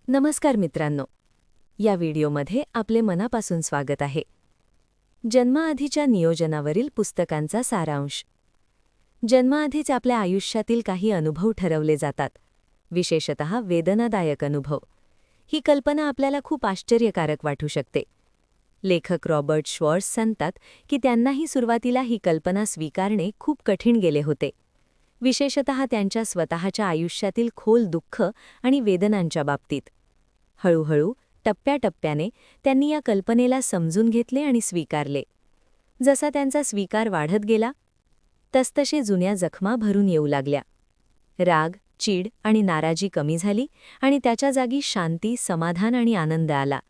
नमस्कार मित्रांनो, या व्हिडिओमध्ये आपले मनापासून स्वागत आहे. जन्माआधीच्या नियोजनावरील पुस्तकांचा सारांश. जन्माआधीच आपल्या आयुष्यातील काही अनुभव ठरवले जातात, विशेषतः वेदनादायक अनुभव. ही कल्पना आपल्याला खूप आश्चर्यकारक वाटू शकते. लेखक रॉबर्ट श्वॉर्ट्झ सांगतात की त्यांनाही सुरुवातीला ही कल्पना स्वीकारणे खूप कठीण गेले होते, विशेषतः त्यांच्या स्वतःच्या आयुष्यातील खोल दुःख आणि वेदनांच्या बाबतीत. हळूहळू, टप्प्याटप्प्याने त्यांनी या कल्पनेला समजून घेतले आणि स्वीकारले. जसा त्यांचा स्वीकार वाढत गेला, तसतसे जुन्या जखमा भरून येऊ लागल्या. राग, चीड आणि नाराजी कमी झाली आणि त्याच्या जागी शांती, समाधान आणि आनंद आला.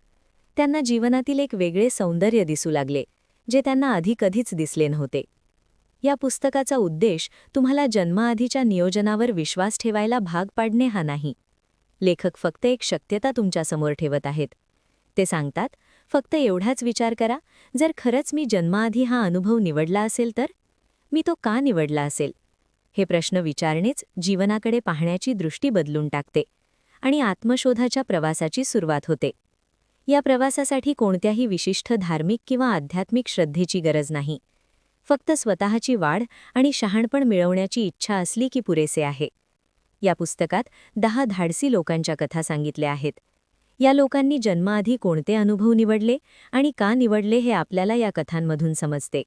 त्यांना जीवनातील एक वेगळे सौंदर्य दिसू लागले, जे त्यांना आधी कधीच दिसले नव्हते. या पुस्तकाचा उद्देश तुम्हाला जन्माआधीच्या नियोजनावर विश्वास ठेवायला भाग पाडणे हा नाही. लेखक फक्त एक शक्यता तुमच्यासमोर ठेवत आहेत. ते सांगतात, फक्त एवढाच विचार करा, जर खरंच मी जन्माआधी हा अनुभव निवडला असेल तर मी तो का निवडला असेल. हे प्रश्न विचारणेच जीवनाकडे पाहण्याची दृष्टी बदलून टाकते आणि आत्मशोधाच्या प्रवासाची सुरुवात होते. या प्रवासासाठी कोणत्याही विशिष्ट धार्मिक किंवा आध्यात्मिक श्रद्धेची गरज नाही. फक्त स्वतःची वाढ आणि शहाणपण मिळवण्याची इच्छा असली की पुरेसे आहे. या पुस्तकात 10 धाडसी लोकांच्या कथा सांगितल्या आहेत. या लोकांनी जन्माआधी कोणते अनुभव निवडले आणि का निवडले हे आपल्याला या कथांमधून समजते.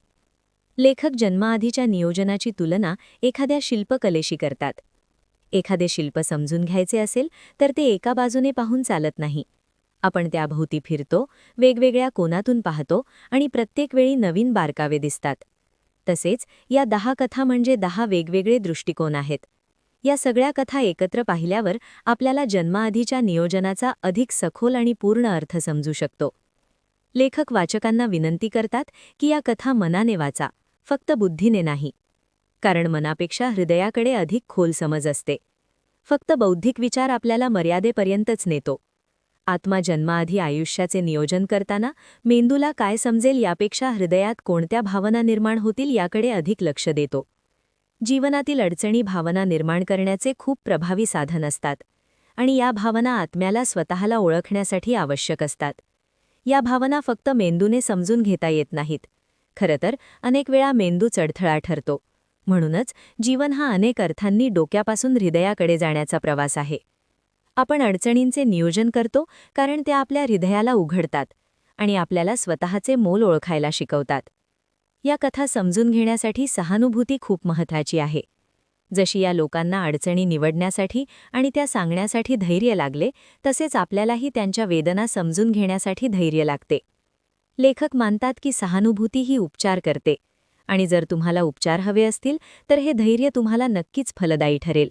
लेखक जन्माआधीच्या नियोजनाची तुलना एखाद्या शिल्पकलेशी करतात. एखादे शिल्प समजून घ्यायचे असेल तर ते एका बाजूने पाहून चालत नाही. आपण त्याभोवती फिरतो, वेगवेगळ्या कोनातून पाहतो आणि प्रत्येक वेळी नवीन बारकावे दिसतात. तसेच या 10 कथा म्हणजे 10 वेगवेगळे दृष्टिकोन आहेत. या सगळ्या कथा एकत्र पाहिल्यावर आपल्याला जन्माआधीच्या नियोजनाचा अधिक सखोल आणि पूर्ण अर्थ समजू शकतो. लेखक वाचकांना विनंती करतात की या कथा मनाने वाचा, फक्त बुद्धीने नाही. कारण मनापेक्षा हृदयाकडे अधिक खोल समज असते. फक्त बौद्धिक विचार आपल्याला मर्यादेपर्यंतच नेतो. आत्मा जन्माआधी आयुष्याचे नियोजन करताना मेंदूला काय समजेल यापेक्षा हृदयात कोणत्या भावना निर्माण होतील याकडे अधिक लक्ष देतो. जीवनातील अडचणी भावना निर्माण करण्याचे खूप प्रभावी साधन असतात आणि या भावना आत्म्याला स्वतःला ओळखण्यासाठी आवश्यक असतात. या भावना फक्त मेंदूने समजून घेता येत नाहीत. खरं तर अनेक वेळा मेंदू चढथळा ठरतो. म्हणूनच जीवन हा अनेक अर्थांनी डोक्यापासून हृदयाकडे जाण्याचा प्रवास आहे. आपण अडचणींचे नियोजन करतो कारण त्या आपल्या हृदयाला उघडतात आणि आपल्याला स्वतःचे मोल ओळखायला शिकवतात. या कथा समजून घेण्यासाठी सहानुभूती खूप महत्त्वाची आहे. जशी या लोकांना अडचणी निवडण्यासाठी आणि त्या सांगण्यासाठी धैर्य लागले, तसेच आपल्यालाही त्यांच्या वेदना समजून घेण्यासाठी धैर्य लागते. लेखक मानतात की सहानुभूती ही उपचार करते आणि जर तुम्हाला उपचार हवे असतील तर हे धैर्य तुम्हाला नक्कीच फलदायी ठरेल.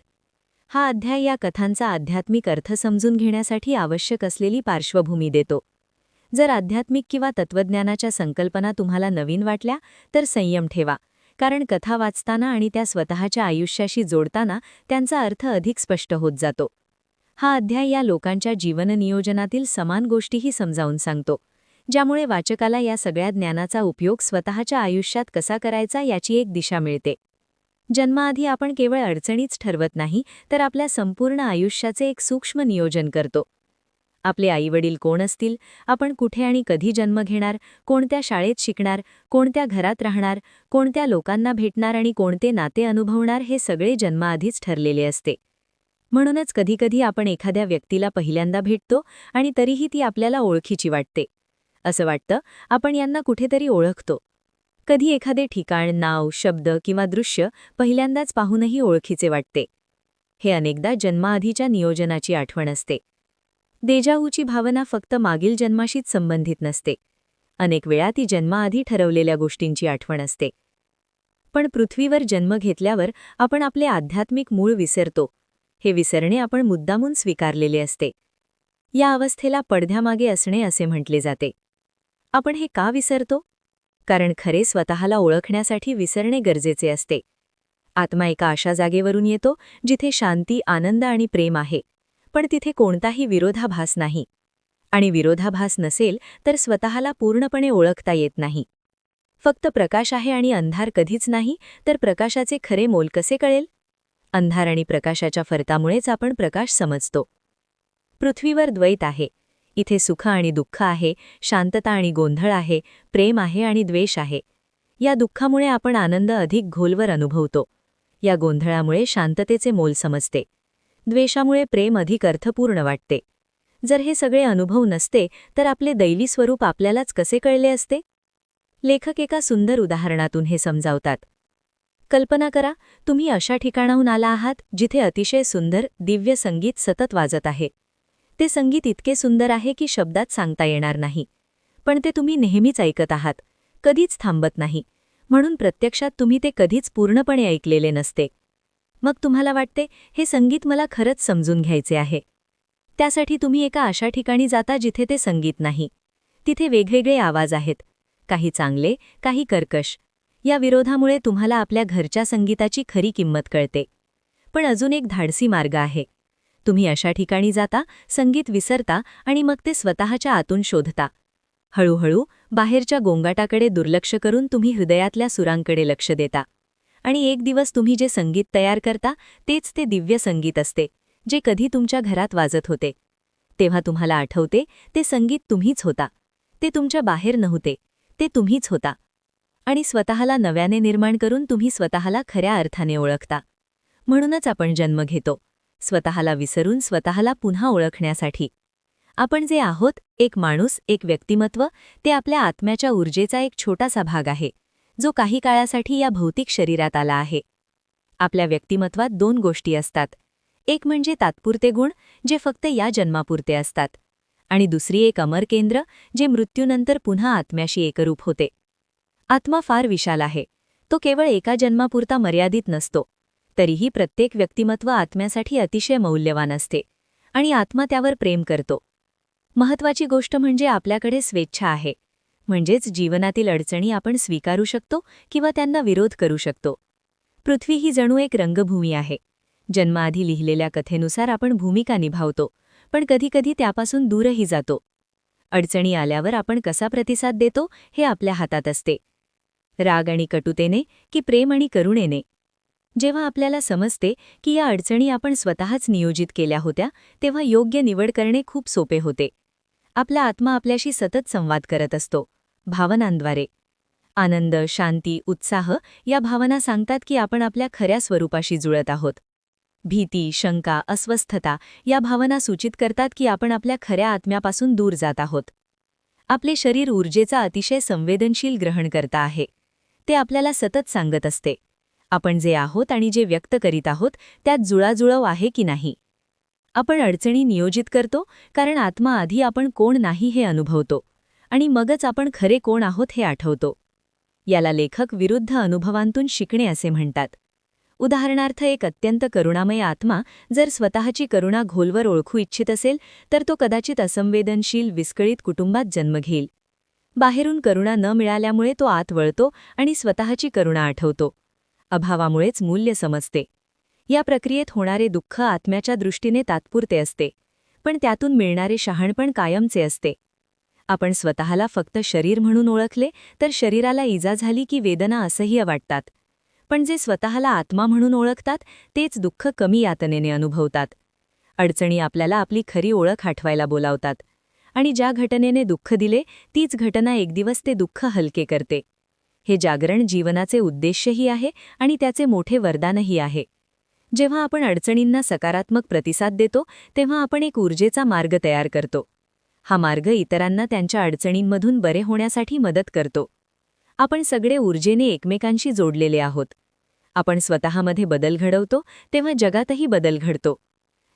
हा अध्याय या कथांचा आध्यात्मिक अर्थ समजून घेण्यासाठी आवश्यक असलेली पार्श्वभूमी देतो. जर आध्यात्मिक किंवा तत्त्वज्ञानाच्या संकल्पना तुम्हाला नवीन वाटल्या तर संयम ठेवा, कारण कथा वाचताना आणि त्या स्वतःच्या आयुष्याशी जोडताना त्यांचा अर्थ अधिक स्पष्ट होत जातो. हा अध्याय या लोकांच्या जीवननियोजनातील समान गोष्टीही समजावून सांगतो, ज्यामुळे वाचकाला या सगळ्या ज्ञानाचा उपयोग स्वतःच्या आयुष्यात कसा करायचा याची एक दिशा मिळते. जन्माआधी आपण केवळ अडचणीच ठरवत नाही, तर आपल्या संपूर्ण आयुष्याचे एक सूक्ष्म नियोजन करतो. आपले आईवडील कोण असतील, आपण कुठे आणि कधी जन्म घेणार, कोणत्या शाळेत शिकणार, कोणत्या घरात राहणार, कोणत्या लोकांना भेटणार आणि कोणते नाते अनुभवणार हे सगळे जन्माआधीच ठरलेले असते. म्हणूनच कधीकधी आपण एखाद्या व्यक्तीला पहिल्यांदा भेटतो आणि तरीही ती आपल्याला ओळखीची वाटते. असं वाटतं आपण यांना कुठेतरी ओळखतो. कधी एखादे ठिकाण, नाव, शब्द किंवा दृश्य पहिल्यांदाच पाहूनही ओळखीचे वाटते. हे अनेकदा जन्माआधीच्या नियोजनाची आठवण असते. देजावूची भावना फक्त मागील जन्माशीच संबंधित नसते. अनेक वेळा ती जन्माआधी ठरवलेल्या गोष्टींची आठवण असते. पण पृथ्वीवर जन्म घेतल्यावर आपण आपले आध्यात्मिक मूळ विसरतो. हे विसरणे आपण मुद्दामून स्वीकारलेले असते. या अवस्थेला पडद्यामागे असणे असे म्हटले जाते. आपण हे का विसरतो? कारण खरे स्वतःला ओळखण्यासाठी विसरणे गरजेचे असते. आत्मा एका अशा जागेवरून येतो जिथे शांती, आनंद आणि प्रेम आहे, पण तिथे कोणताही विरोधाभास नाही. आणि विरोधाभास नसेल तर स्वतःला पूर्णपणे ओळखता येत नाही. फक्त प्रकाश आहे आणि अंधार कधीच नाही, तर प्रकाशाचे खरे मोल कसे कळेल? अंधार आणि प्रकाशाच्या फरकामुळेच आपण प्रकाश समजतो. पृथ्वीवर द्वैत आहे. इथे सुख आणि दुःख आहे, शांतता आणि गोंधळ आहे, प्रेम आहे आणि द्वेष आहे. या दुःखामुळे आपण आनंद अधिक खोलवर अनुभवतो. या गोंधळामुळे शांततेचे मोल समजते. द्वेषामुळे प्रेम अधिक अर्थपूर्ण वाटते. जर हे सगळे अनुभव नसते तर आपले दैवी स्वरूप आपल्यालाच कसे कळले असते? लेखक एका सुंदर उदाहरणातून हे समजावतात. कल्पना करा, तुम्ही अशा ठिकाणाहून आला आहात जिथे अतिशय सुंदर दिव्य संगीत सतत वाजत आहे. ते संगीत इतके सुंदर आहे की शब्दात सांगता येणार नाही. पण ते तुम्ही नेहमीच ऐकत आहात, कधीच थांबत नाही. म्हणून प्रत्यक्षात तुम्ही ते कधीच पूर्णपणे ऐकलेले नसते. मग तुम्हाला वाटते, हे संगीत मला खरंच समजून घ्यायचे आहे. त्यासाठी तुम्ही एका अशा ठिकाणी जाता जिथे ते संगीत नाही. तिथे वेगवेगळे आवाज आहेत, काही चांगले, काही कर्कश. या विरोधामुळे तुम्हाला आपल्या घरच्या संगीताची खरी किंमत कळते. पण अजून एक धाडसी मार्ग आहे. तुम्ही अशा ठिकाणी जाता, संगीत विसरता आणि मग ते स्वतःच्या आतून शोधता. हळूहळू बाहेरच्या गोंगाटाकडे दुर्लक्ष करून तुम्ही हृदयातल्या सुरांकडे लक्ष देता. आणि एक दिवस तुम्ही जे संगीत तयार करता तेच ते दिव्य संगीत असते, जे कधी तुमच्या घरात वाजत होते. तेव्हा तुम्हाला आठवते, ते संगीत तुम्हीच होता. ते तुमच्या बाहेर नव्हते, ते तुम्हीच होता. आणि स्वतःला नव्याने निर्माण करून तुम्ही स्वतःला खऱ्या अर्थाने ओळखता. म्हणूनच आपण जन्म घेतो, स्वतःला विसरून स्वतःला पुन्हा ओळखण्यासाठी. आपण जे आहोत, एक माणूस, एक व्यक्तिमत्व, ते आपल्या आत्म्याच्या ऊर्जेचा एक छोटासा भाग आहे, जो काही काळासाठी या भौतिक शरीरात आला आहे. आपल्या व्यक्तिमत्वात दोन गोष्टी असतात. एक म्हणजे तात्पुरते गुण, जे फक्त या जन्मापुरते असतात. आणि दुसरी एक अमर केंद्र, जे मृत्यूनंतर पुन्हा आत्म्याशी एकरूप होते. आत्मा फार विशाल आहे. तो केवळ एका जन्मापुरता मर्यादित नसतो. तरीही प्रत्येक व्यक्तिमत्व आत्म्यासाठी अतिशय मौल्यवान असते. आणि आत्मा त्यावर प्रेम करतो. महत्त्वाची गोष्ट म्हणजे आपल्याकडे स्वेच्छा आहे. म्हणजेच जीवनातील अडचणी आपण स्वीकारू शकतो किंवा त्यांना विरोध करू शकतो. पृथ्वी ही जणू एक रंगभूमी आहे. जन्माआधी लिहिलेल्या कथेनुसार आपण भूमिका निभावतो, पण कधीकधी त्यापासून दूरही जातो. अडचणी आल्यावर आपण कसा प्रतिसाद देतो हे आपल्या हातात असते. राग आणि कटुतेने की प्रेम आणि करुणेने. जेव्हा आपल्याला समजते की या अडचणी आपण स्वतःच नियोजित केल्या होत्या, तेव्हा योग्य निवड करणे खूप सोपे होते. आपला आत्मा आपल्याशी सतत संवाद करत असतो, भावनांद्वारे. आनंद, शांती, उत्साह या भावना सांगतात की आपण आपल्या खऱ्या स्वरूपाशी जुळत आहोत. भीती, शंका, अस्वस्थता या भावना सूचित करतात की आपण आपल्या खऱ्या आत्म्यापासून दूर जात आहोत. आपले शरीर ऊर्जेचा अतिशय संवेदनशील ग्रहणकर्ता आहे. ते आपल्याला सतत सांगत असते, आपण जे आहोत आणि जे व्यक्त करीत आहोत त्यात जुळाजुळव आहे की नाही. आपण अडचणी नियोजित करतो कारण आत्मा आधी आपण कोण नाही हे अनुभवतो, आणि मगच आपण खरे कोण आहोत हे आठवतो. याला लेखक विरुद्ध अनुभवांतून शिकणे असे म्हणतात. उदाहरणार्थ, एक अत्यंत करुणामय आत्मा जर स्वतःची करुणा खोलवर ओळखू इच्छित असेल तर तो कदाचित असंवेदनशील, विस्कळीत कुटुंबात जन्म घेईल. बाहेरून करुणा न मिळाल्यामुळे तो आत वळतो आणि स्वतःची करुणा आठवतो. अभावामुळेच मूल्य समजते. या प्रक्रियेत होणारे दुःख आत्म्याच्या दृष्टीने तात्पुरते असते, पण त्यातून मिळणारे शहाणपण कायमचे असते. आपण स्वतःला फक्त शरीर म्हणून ओळखले तर शरीराला इजा झाली की वेदना असह्य वाटतात. पण जे स्वतःला आत्मा म्हणून ओळखतात तेच दुःख कमी यातनेने अनुभवतात. अडचणी आपल्याला आपली खरी ओळख आठवायला बोलावतात. आणि ज्या घटनेने दुःख दिले तीच घटना एक दिवस ते दुःख हलके करते. हे जागरण जीवनाचे उद्देश्यही आहे आणि त्याचे मोठे वरदानही आहे. जेव्हा आपण अडचणींना सकारात्मक प्रतिसाद देतो तेव्हा आपण एक ऊर्जेचा मार्ग तयार करतो. हा मार्ग इतरांना त्यांच्या अडचणींमधून बरे होण्यासाठी मदत करतो. आपण सगळे ऊर्जेने एकमेकांशी जोडलेले आहोत. आपण स्वतःमध्ये बदल घडवतो तेव्हा जगातही बदल घडतो.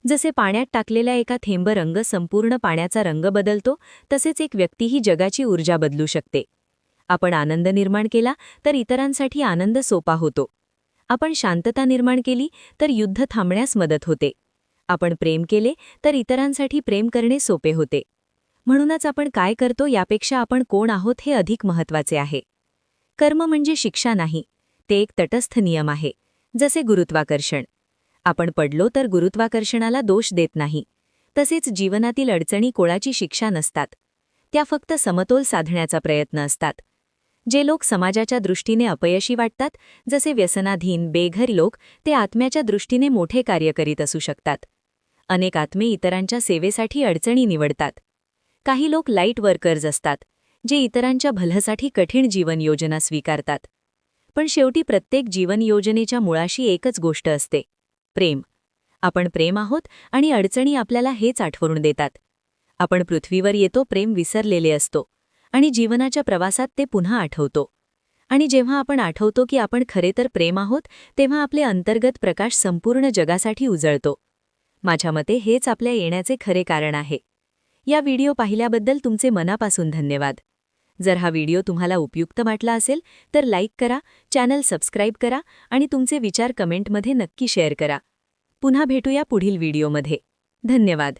जसे पाण्यात टाकलेला एका थेंब रंग संपूर्ण पाण्याचा रंग बदलतो, तसेच एक व्यक्तीही जगाची ऊर्जा बदलू शकते. आपण आनंद निर्माण केला तर इतरांसाठी आनंद सोपा होतो. आपण शांतता निर्माण केली तर युद्ध थांबण्यास मदत होते. आपण प्रेम केले तर इतरांसाठी प्रेम करणे सोपे होते. म्हणूनच आपण काय करतो यापेक्षा आपण कोण आहोत हे अधिक महत्त्वाचे आहे. कर्म म्हणजे शिक्षा नाही, ते एक तटस्थ नियम आहे, जसे गुरुत्वाकर्षण. आपण पडलो तर गुरुत्वाकर्षणाला दोष देत नाही. तसेच जीवनातील अडचणी कोणाची शिक्षा नसतात, त्या फक्त समतोल साधण्याचा प्रयत्न असतात. जे लोक समाजाच्या दृष्टीने अपयशी वाटतात, जसे व्यसनाधीन, बेघर लोक, ते आत्म्याच्या दृष्टीने मोठे कार्य करीत असू शकतात. अनेक आत्मे इतरांच्या सेवेसाठी अडचणी निवडतात. काही लोक लाईट वर्कर्स असतात, जे इतरांच्या भल्यासाठी कठीण जीवन योजना स्वीकारतात. पण शेवटी प्रत्येक जीवन योजनेच्या मुळाशी एकच गोष्ट असते: प्रेम. आपण प्रेम आहोत आणि अडचणी आपल्याला हेच आठवून देतात. आपण पृथ्वीवर येतो प्रेम विसरलेले असतो, आणि जीवनाच्या प्रवासात ते पुन्हा आठवतो. आणि जेव्हा आपण आठवतो की आपण खरे तर प्रेम आहोत, तेव्हा आपले अंतर्गत प्रकाश संपूर्ण जगासाठी उजळतो. माझ्या मते हेच आपल्या येण्याचे खरे कारण आहे. या व्हिडिओ पाहिल्याबद्दल तुमचे मनापासून धन्यवाद. जर हा व्हिडिओ तुम्हाला उपयुक्त वाटला असेल तर लाईक करा, चॅनल सबस्क्राईब करा आणि तुमचे विचार कमेंटमध्ये नक्की शेअर करा. पुन्हा भेटूया पुढील व्हिडिओमध्ये. धन्यवाद.